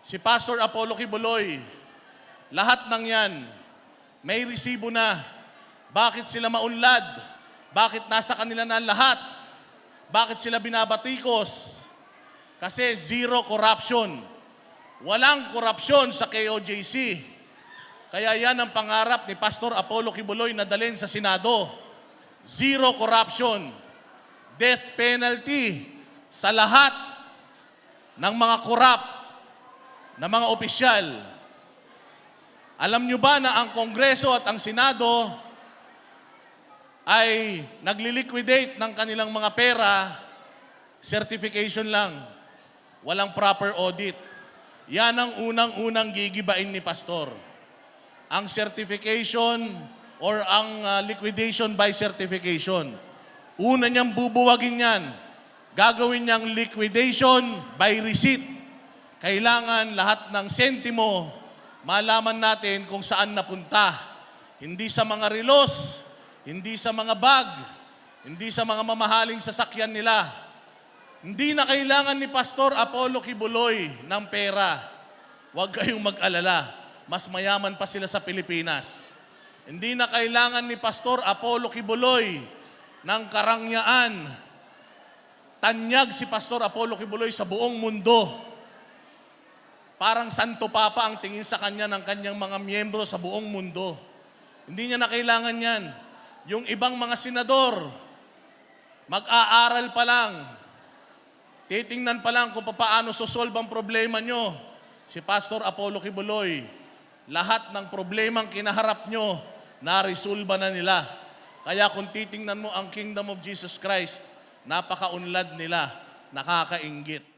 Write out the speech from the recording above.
Si Pastor Apollo Kibuloy, lahat ng yan, may resibo na. Bakit sila maunlad? Bakit nasa kanila na lahat? Bakit sila binabatikos? Kasi zero corruption. Walang korupsyon sa KOJC. Kaya yan ang pangarap ni Pastor Apollo Kibuloy na dalhin sa Senado. Zero corruption. Death penalty sa lahat ng mga korap na mga opisyal. Alam nyo ba na ang Kongreso at ang Senado ay nagli-liquidate ng kanilang mga pera, certification lang, walang proper audit. Yan ang unang-unang gigibain ni Pastor. Ang certification or ang liquidation by certification. Una niyang bubuwagin yan. Gagawin niyang liquidation by receipt. Kailangan lahat ng sentimo malaman natin kung saan napunta. Hindi sa mga relos, hindi sa mga bag, hindi sa mga mamahaling sasakyan nila. Hindi na kailangan ni Pastor Apollo Kibuloy ng pera. Huwag kayong mag-alala. Mas mayaman pa sila sa Pilipinas. Hindi na kailangan ni Pastor Apollo Kibuloy ng karangyaan. Tanyag si Pastor Apollo Kibuloy sa buong mundo. Parang Santo Papa ang tingin sa kanya ng kanyang mga miyembro sa buong mundo. Hindi niya na kailangan yan. Yung ibang mga senador, mag-aaral pa lang. Titingnan pa lang kung paano sosolve ang problema nyo. Si Pastor Apollo Kibuloy, lahat ng problemang kinaharap nyo, na-resolve na nila. Kaya kung titingnan mo ang Kingdom of Jesus Christ, napaka-unlad nila, nakakainggit.